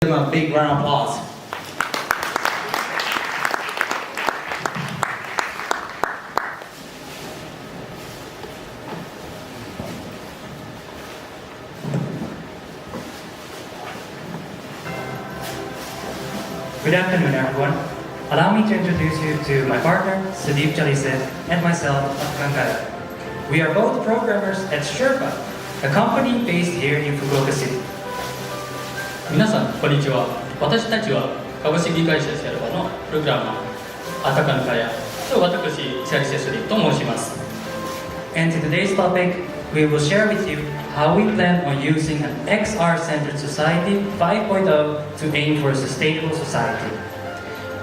Give them a big round of applause. Good afternoon, everyone. Allow me to introduce you to my partner, Charice, and myself, Attakan. We are both programmers at Sherpa, a company based here in Fukuoka City. 皆さん、こんにちは。私たちは株式会社シェルパのプログラマー、アタカンと私、チャリセと申します。And in today's topic, we will share with you how we plan on using an XR-centered society 5.0 to aim for a sustainable society.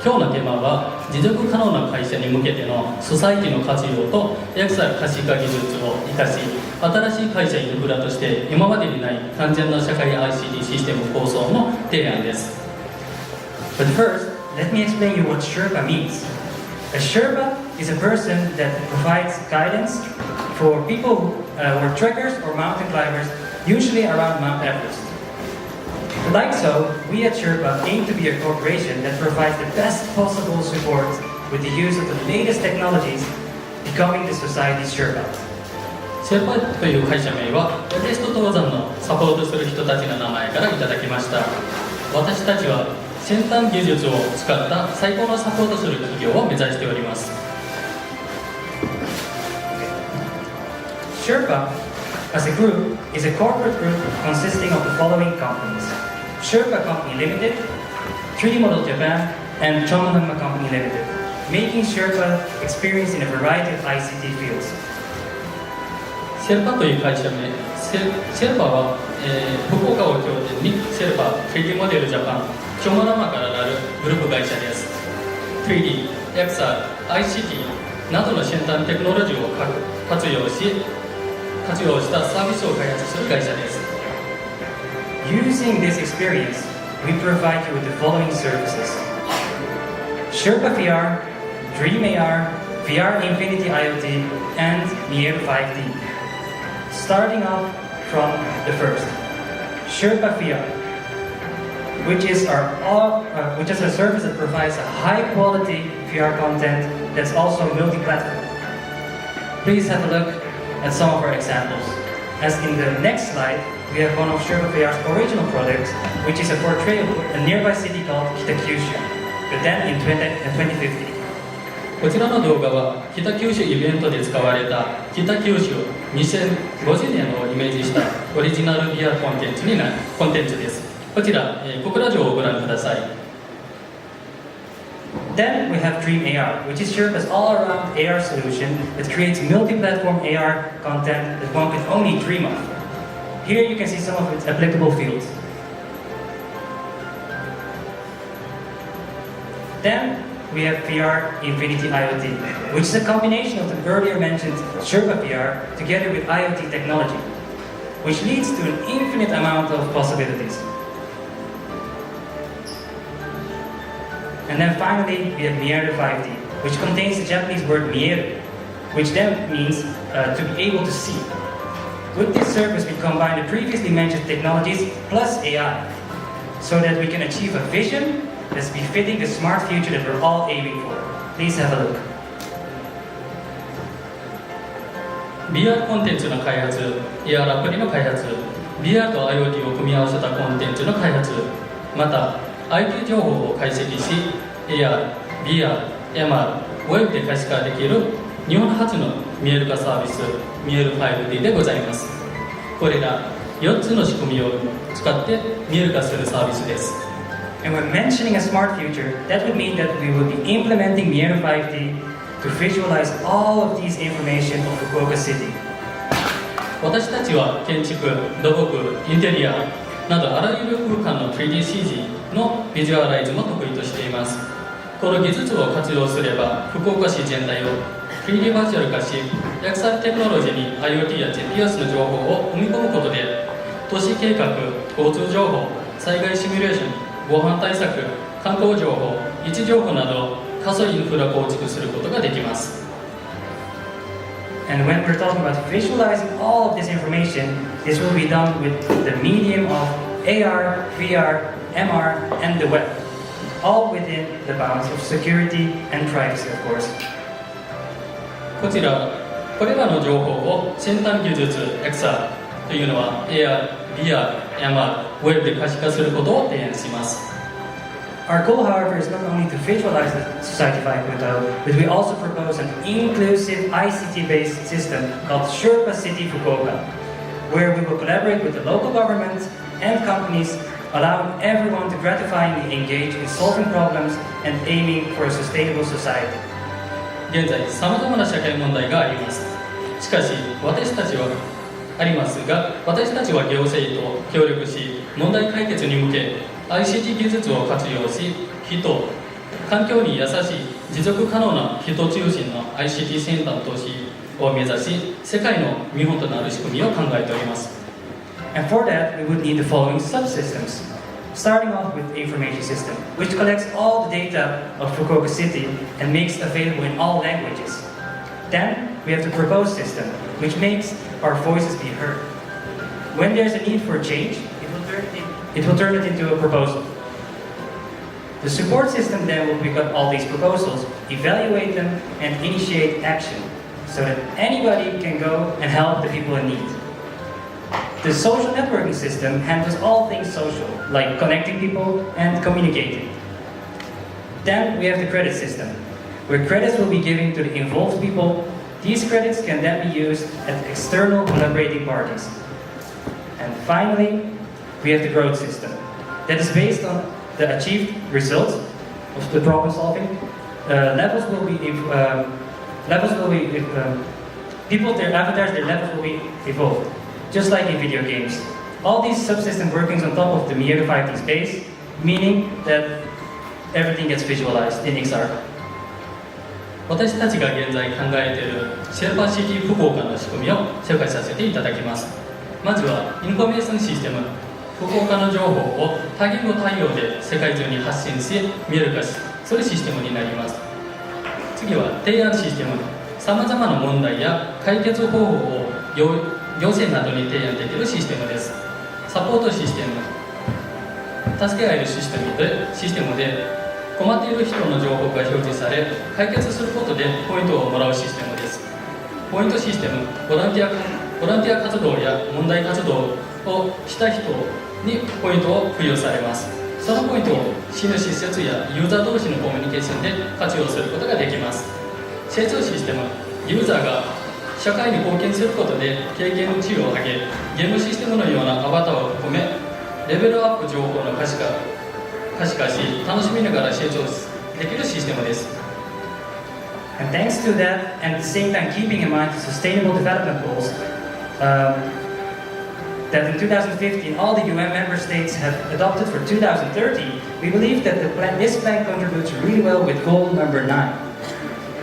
今日のテーマは持続可能な会社に向けてのソサイティの活用とXr可視化技術を生かし、新しい会社インフラとして今までにない完全な社会ICTシステム構想の提案です。But first, let me explain you what Sherpa means. A Sherpa is a person that provides guidance for people who are trekkers or mountain climbers, usually around Mount Everest. Like so, we at Sherpa aim to be a corporation that provides the best possible support with the use of the latest technologies, becoming the society's Sherpa. シェルパという会社名はエベレスト登山のサポートする人たちの名前からいただきました。私たちは先端技術を使った最高のサポートする企業を目指しております。Sherpa, as a group, is a corporate group consisting of the following companies: Sherpa Company Limited, 3D Model Japan, and Chongnama Company Limited, making Sherpa experience in a variety of ICT fields. シェルパという会社名、シェルパは、福岡を拠点にシェルパ 3D モデルジャパン、チョモラマからなるグループ会社です。3D、Xr、ICT などの先端テクノロジーを活用したサービスを開発する会社です。Using this experience, we provide you with the following services: Sherpa VR, Dream AR, VR Infinity IoT, and Nier 5D. Starting off from the first, Sherpa VR, which is a service that provides a high-quality VR content that's also multi-platform. Please have a look at some of our examples. As in the next slide, we have one of Sherpa VR's original products, which is a portrait of a nearby city called Kitakyushu, but then in 2050. こちらの動画は北九州イベントで使われた北九州2050年をイメージしたオリジナル VR コンテンツです。こちら、小倉城をご覧ください。Then we have Dream AR, which is Sherpa's all-around AR solution that creates multi-platform AR content that one could only dream of. Here you can see some of its applicable fields. Then we have VR Infinity IoT, which is a combination of the earlier mentioned Sherpa VR together with IoT technology, which leads to an infinite amount of possibilities. And then finally, we have Nier 5D, which contains the Japanese word mieru, which then means to be able to see. With this service, we combine the previously mentioned technologies plus AI, so that we can achieve a vision that's befitting the smart future that we're all aiming for. Please have a look. VR コンテンツの開発、AR アプリの開発、VR と IoT を組み合わせたコンテンツの開発、また IT 情報を解析し AR、VR、MR、ウェブで可視化できる日本初の見える化サービス、見える 5D でございます。これら4つの仕組みを使って見える化するサービスです。And when mentioning a smart future, that would mean that we will be implementing Nier 5D to visualize all of these information of Fukuoka City. 私たちは建築、土木、インテリアなどあらゆる空間の 3DCG のビジュアライズも得意としています。この技術を活用すれば福岡市全体を 3D バーチャル化し、Xrテクノロジーに IoT や GPS の情報を組み込むことで都市計画、交通情報、災害シミュレーション、防犯対策、観光情報、位置情報など仮想インフラ構築することができます。And when we're talking about visualizing all of this information, this will be done with the medium of AR, VR, MR, and the web, all within the bounds of security and privacy, of course. これらの情報を先端技術 Xr というのは AR、VR、MR、ウェブで可視化することを提案します。Our goal, however, is not only to visualize the Society 5.0, but we also propose an inclusive ICT-based system called Sherpa City Fukuoka, where we will collaborate with the local governments and companies, allowing everyone to gratifyingly engage in solving problems and aiming for a sustainable society. 現在、さまざまな社会問題があります。しかし、私たちは行政と協力し、問題解決に向け、ICT 技術を活用し、環境に優しい、持続可能な人中心の ICT 先端都市を目指し、世界の見本となる仕組みを考えております。And for that, we would need the following subsystems. Starting off with the information system, which collects all the data of Fukuoka City and makes it available in all languages. Then, we have the propose system, which makes our voices be heard. When there's a need for change, it will turn it into a proposal. The support system then will pick up all these proposals, evaluate them, and initiate action, so that anybody can go and help the people in need. The social networking system handles all things social, like connecting people and communicating. Then we have the credit system, where credits will be given to the involved people. These credits can then be used at external collaborating parties. And finally, we have the growth system, that is based on the achieved results of the problem solving. People, their avatars, their levels will be evolved, just like in video games. All these subsystem workings on top of the Miega 5D space, meaning that everything gets visualized in Xr. 私たちが現在考えているシェルパシティ福岡の仕組みを紹介させていただきます。まずはインフォメーションシステム、福岡の情報を多言語対応で世界中に発信し見える化するシステムになります。次は提案システム、さまざまな問題や解決方法を行政などに提案できるシステムです。サポートシステム、助け合えるシステムで困っている人の情報が表示され解決することでポイントをもらうシステムです。ポイントシステム、ボランティア活動や問題活動をした人にポイントを付与されます。そのポイントを市の施設やユーザー同士のコミュニケーションで活用することができます。成長システム、ユーザーが社会に貢献することで経験値を上げ、ゲームシステムのようなアバターを含めレベルアップ情報の可視化し楽しみながら成長できるシステムです。And thanks to that, and at the same time keeping in mind the sustainable development goals, that in 2015 all the UN member states have adopted for 2030, we believe that this plan contributes really well with goal number 9.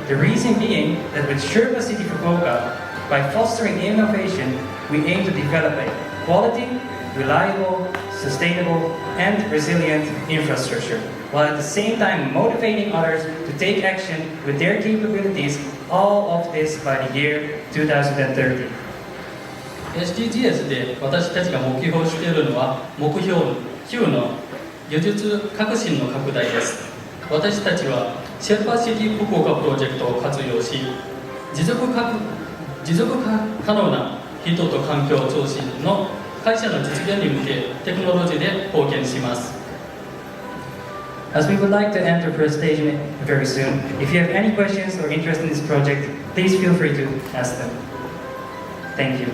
The reason being that with Sherpa City Fukuoka, by fostering innovation, we aim to develop a quality, reliable, sustainable, and resilient infrastructure, while at the same time motivating others to take action with their capabilities, all of this by the year 2030. SDGs で私たちが目標しているのは目標9の技術革新の拡大です。私たちはシェルパシティ福岡プロジェクトを活用し持続可能な人と環境増進の会社の実現に向けテクノロジーで貢献します。As we would like to enter presentation very soon, if you have any questions or interest in this project, please feel free to ask them. Thank you.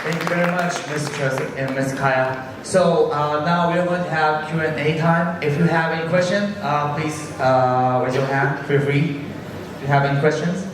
Thank you very much, Ms. Joseph and Ms. Kaya. So now we're going to have Q&A time. If you have any questions, please raise your hand. Feel free. If you have any questions.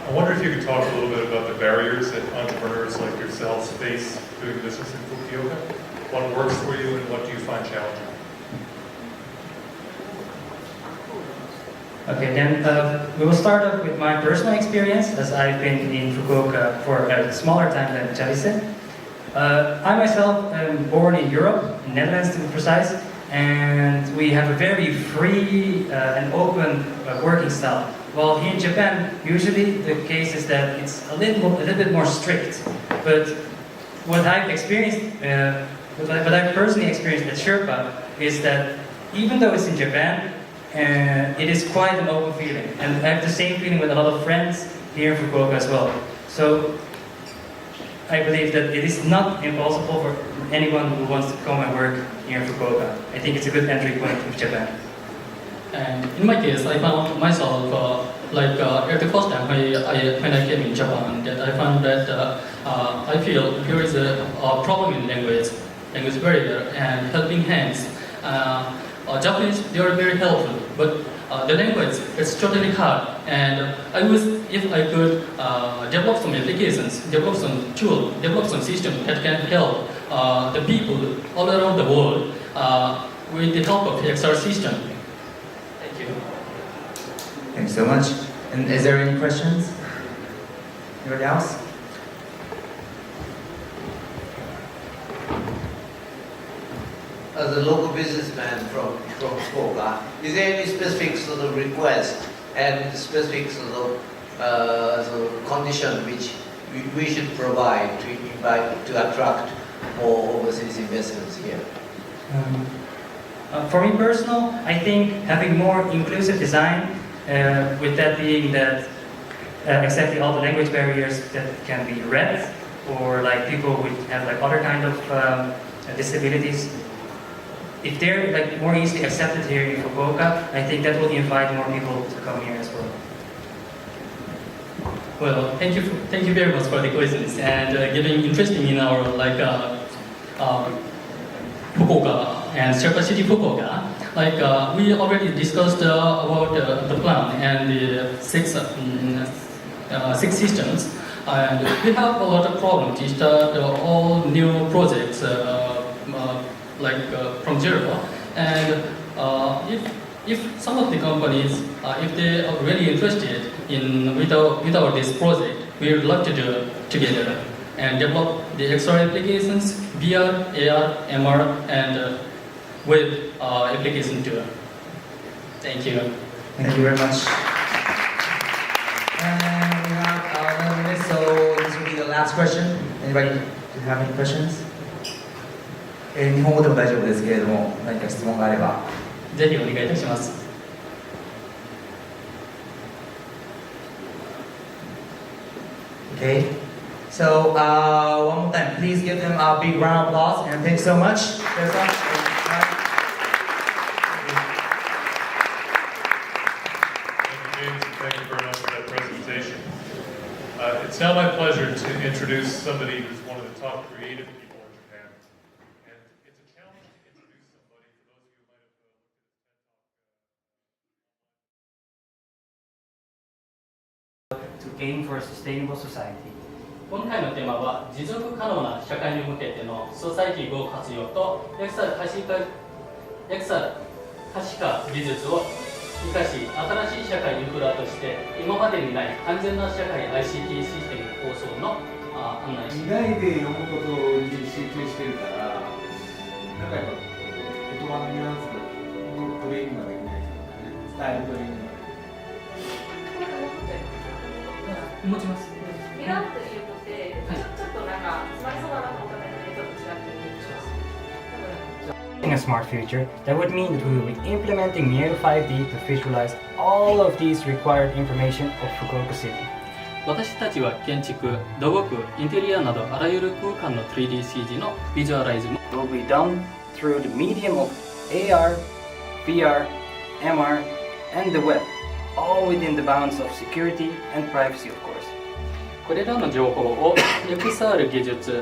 I wonder if you could talk a little bit about the barriers that entrepreneurs like yourselves face doing business in Fukuoka. What works for you and what do you find challenging? Okay, then we will start off with my personal experience, as I've been in Fukuoka for a smaller time than Chari said. I myself am born in Europe, in Netherlands to be precise, and we have a very free and open working style. While here in Japan, usually the case is that it's a little bit more strict. But what I've experienced, what I've personally experienced at Sherpa is that even though it's in Japan, it is quite an open feeling. And I have the same feeling with a lot of friends here in Fukuoka as well. So I believe that it is not impossible for anyone who wants to come and work here in Fukuoka. I think it's a good entry point to Japan. And in my case, I found myself at the first time when I came in Japan, that I found that I feel there is a problem in language barrier and helping hands. Japanese, they are very helpful, but the language is totally hard. And I wish if I could develop some applications, develop some tool, develop some system that can help the people all around the world with the help of the Xr system. Thank you. Thanks so much. And is there any questions? Anybody else? As a local businessman from Fukuoka, is there any specific sort of request and specific sort of condition which we should provide to attract more overseas investments here? For me personal, I think having more inclusive design, with that being that exactly all the language barriers that can be read, or like people who have like other kind of disabilities, if they're like more easily accepted here in Fukuoka, I think that will invite more people to come here as well. Well, thank you very much for the questions and getting interested in our Fukuoka and Sherpa City Fukuoka. We already discussed about the plan and the six systems, and we have a lot of problems to start all new projects from zero. And if some of the companies, if they are really interested in with our this project, we would love to do it together and develop the Xr applications, VR, AR, MR, and web application too. Thank you. Thank you very much. And we have another minute, so this will be the last question. Anybody have any questions? 日本語でも大丈夫ですけれども、何か質問があれば。ぜひお願いいたします。Okay. So one more time, please give them a big round of applause and thanks so much. Thank you very much for that presentation. It's now my pleasure to introduce somebody who's one of the top creative people in Japan. And it's a challenge to introduce somebody for those of you who might have looked at To aim for a sustainable society. 今回のテーマは持続可能な社会に向けてのソサイティ合活用と Xr 可視化技術を生かし、新しい社会インフラとして今までにない完全な社会 ICT システム構想の案内意外で読むことに集中してるから、なんかやっぱ言葉のニュアンスのトレーニングができないですかね、伝えるトレーニングが。持ちます。ミラーということで、ちょっとなんか詰まりそうだなと思っただけでちょっと違って見えします。In a smart future, that would mean that we will be implementing Neo 5D to visualize all of these required information of Fukuoka City. 私たちは建築、土木、インテリアなどあらゆる空間の 3DCG のビジュアライズも It will be done through the medium of AR, VR, MR, and the web, all within the bounds of security and privacy, of course. これらの情報を Xr 技術